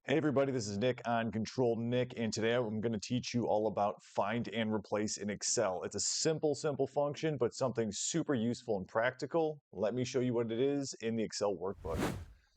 Hey everybody, this is Nick on Control Nick, and today I'm going to teach you all about find and replace in Excel. It's a simple function, but something super useful and practical. Let me show you what it is in the Excel workbook.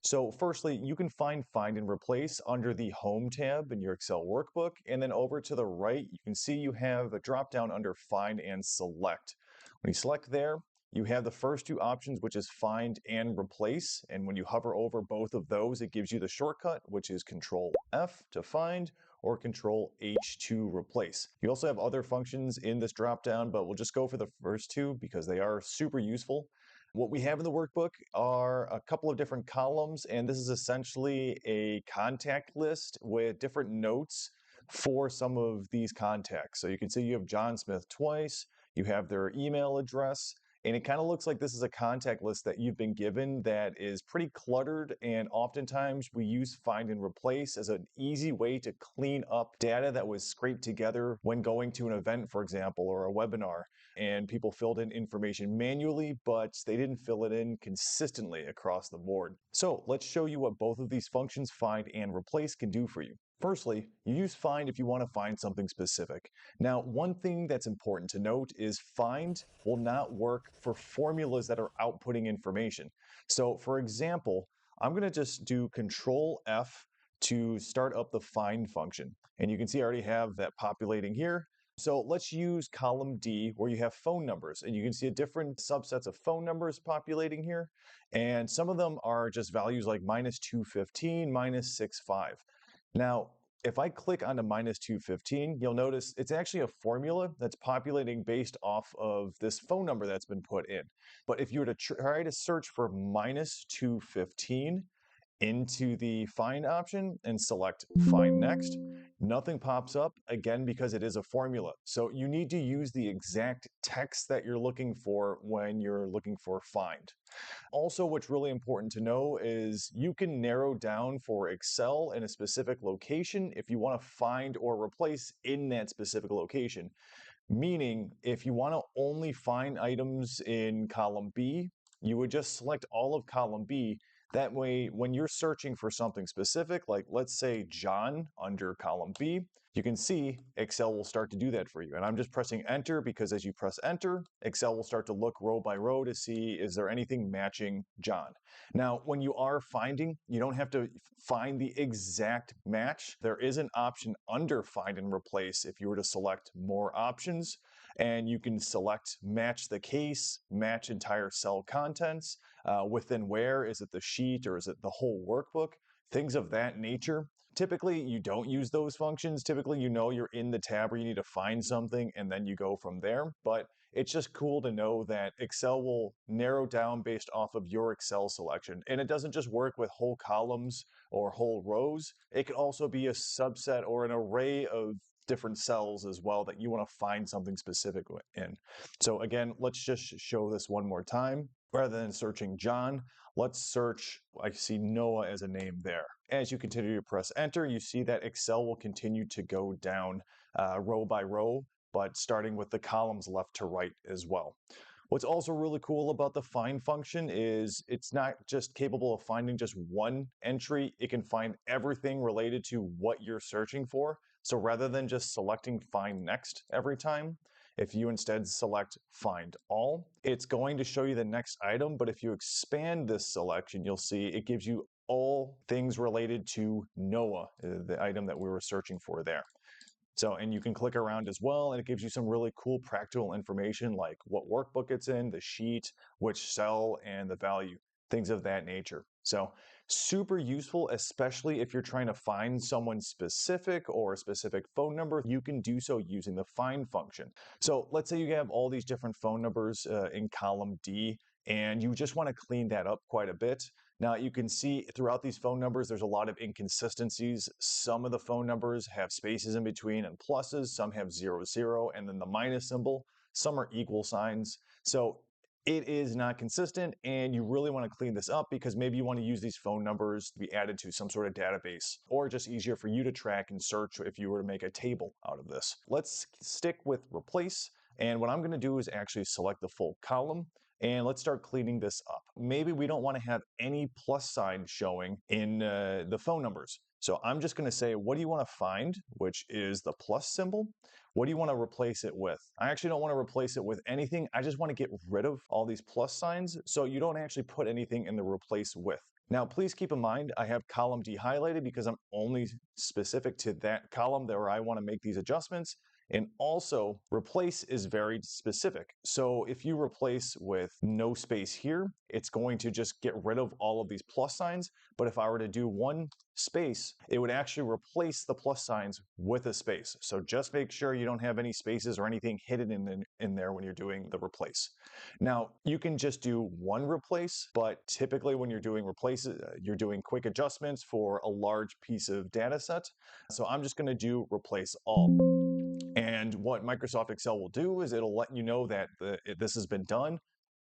So firstly, you can find and replace under the Home tab in your Excel workbook, and then over to the right, you can see you have a drop down under Find and Select. When you select there, you have the first two options, which is find and replace. And when you hover over both of those, it gives you the shortcut, which is Control F to find or Control H to replace. You also have other functions in this dropdown, but we'll just go for the first two because they are super useful. What we have in the workbook are a couple of different columns, and this is essentially a contact list with different notes for some of these contacts. So you can see you have John Smith twice, you have their email address, and it kind of looks like this is a contact list that you've been given that is pretty cluttered, and oftentimes we use find and replace as an easy way to clean up data that was scraped together when going to an event, for example, or a webinar, and people filled in information manually, but they didn't fill it in consistently across the board. So let's show you what both of these functions, find and replace, can do for you. Firstly, you use find if you want to find something specific. Now, one thing that's important to note is find will not work for formulas that are outputting information. So for example, I'm going to just do Control F to start up the find function. And you can see I already have that populating here. So let's use column D where you have phone numbers, and you can see a different subsets of phone numbers populating here. And some of them are just values like -215, -65. Now, if I click onto -215, you'll notice it's actually a formula that's populating based off of this phone number that's been put in. But if you were to try to search for -215 into the find option and select find next, nothing pops up, again because it is a formula. So you need to use the exact text that you're looking for when you're looking for find. Also, what's really important to know is you can narrow down for Excel in a specific location if you want to find or replace in that specific location. Meaning, if you want to only find items in column B, you would just select all of column B. That way, when you're searching for something specific, like let's say John under column B, you can see Excel will start to do that for you. And I'm just pressing enter because as you press enter, Excel will start to look row by row to see is there anything matching John. Now, when you are finding, you don't have to find the exact match. There is an option under find and replace if you were to select more options, and you can select match the case, match entire cell contents, within where, is it the sheet or is it the whole workbook, things of that nature. Typically, you don't use those functions. Typically, you know you're in the tab where you need to find something and then you go from there. But it's just cool to know that Excel will narrow down based off of your Excel selection. And it doesn't just work with whole columns or whole rows. It can also be a subset or an array of different cells as well that you want to find something specific in. So again, let's just show this one more time. Rather than searching John, let's search, I see Noah as a name there. As you continue to press enter, you see that Excel will continue to go down row by row, but starting with the columns left to right as well. What's also really cool about the find function is it's not just capable of finding just one entry, it can find everything related to what you're searching for. So rather than just selecting find next every time, if you instead select find all, it's going to show you the next item, but if you expand this selection, you'll see it gives you all things related to Noah, the item that we were searching for there. So, and you can click around as well, and it gives you some really cool practical information like what workbook it's in, the sheet, which cell, and the value, things of that nature. So super useful, especially if you're trying to find someone specific or a specific phone number. You can do so using the find function. So let's say you have all these different phone numbers in column D, and you just want to clean that up quite a bit. Now you can see throughout these phone numbers, there's a lot of inconsistencies. Some of the phone numbers have spaces in between and pluses, some have 00, and then the minus symbol. Some are equal signs. So it is not consistent, and you really want to clean this up because maybe you want to use these phone numbers to be added to some sort of database, or just easier for you to track and search if you were to make a table out of this. Let's stick with replace. And what I'm going to do is actually select the full column. And let's start cleaning this up. Maybe we don't want to have any plus sign showing in the phone numbers. So I'm just going to say, what do you want to find, which is the plus symbol? What do you want to replace it with? I actually don't want to replace it with anything. I just want to get rid of all these plus signs so you don't actually put anything in the replace with. Now, please keep in mind, I have column D highlighted because I'm only specific to that column where I want to make these adjustments. And also, replace is very specific. So if you replace with no space here, it's going to just get rid of all of these plus signs. But if I were to do one space, it would actually replace the plus signs with a space. So just make sure you don't have any spaces or anything hidden in there when you're doing the replace. Now, you can just do one replace, but typically when you're doing replaces, you're doing quick adjustments for a large piece of data set. So I'm just going to do replace all. And what Microsoft Excel will do is it'll let you know that this has been done.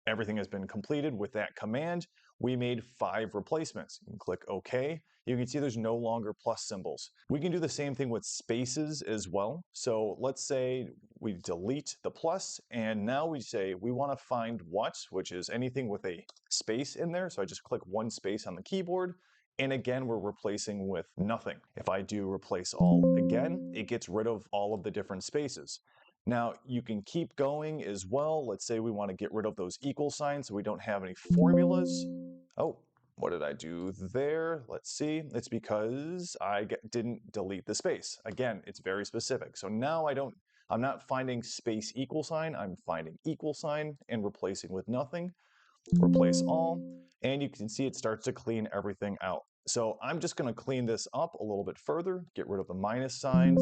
Everything has been completed with that command. We made 5 replacements. You can click OK. You can see there's no longer plus symbols. We can do the same thing with spaces as well. So let's say we delete the plus, and now we say we want to find what, which is anything with a space in there. So I just click one space on the keyboard. And again, we're replacing with nothing. If I do replace all again, it gets rid of all of the different spaces. Now, you can keep going as well. Let's say we want to get rid of those equal signs so we don't have any formulas. Oh, what did I do there? Let's see. It's because I didn't delete the space. Again, it's very specific. So now I'm not finding space equal sign. I'm finding equal sign and replacing with nothing. Replace all, and you can see it starts to clean everything out. So I'm just going to clean this up a little bit further, get rid of the minus signs,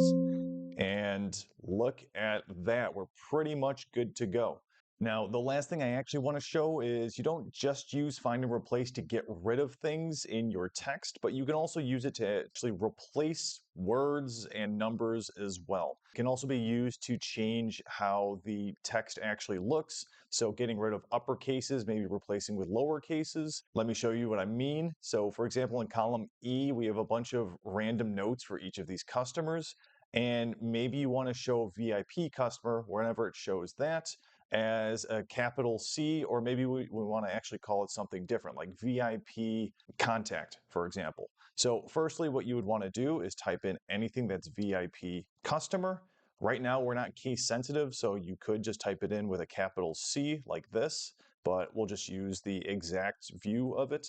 and look at that. We're pretty much good to go. Now, the last thing I actually want to show is you don't just use find and replace to get rid of things in your text, but you can also use it to actually replace words and numbers as well. It can also be used to change how the text actually looks. So getting rid of upper cases, maybe replacing with lower cases. Let me show you what I mean. So for example, in column E, we have a bunch of random notes for each of these customers. And maybe you want to show VIP customer wherever it shows that as a capital C, or maybe we want to actually call it something different, like VIP contact, for example. So firstly, what you would want to do is type in anything that's VIP customer. Right now, we're not case sensitive, so you could just type it in with a capital C like this, but we'll just use the exact view of it.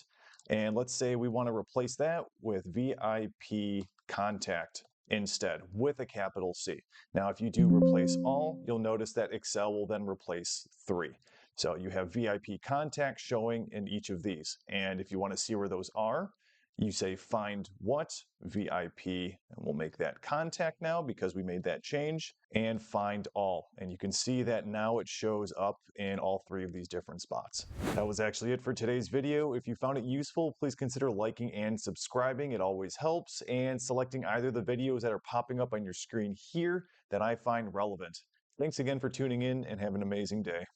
And let's say we want to replace that with VIP contact instead with a capital C. Now, if you do replace all, you'll notice that Excel will then replace 3. So you have VIP contacts showing in each of these. And if you want to see where those are, you say find what VIP, and we'll make that contact now because we made that change, and find all. And you can see that now it shows up in all 3 of these different spots. That was actually it for today's video. If you found it useful, please consider liking and subscribing. It always helps, and selecting either the videos that are popping up on your screen here that I find relevant. Thanks again for tuning in, and have an amazing day.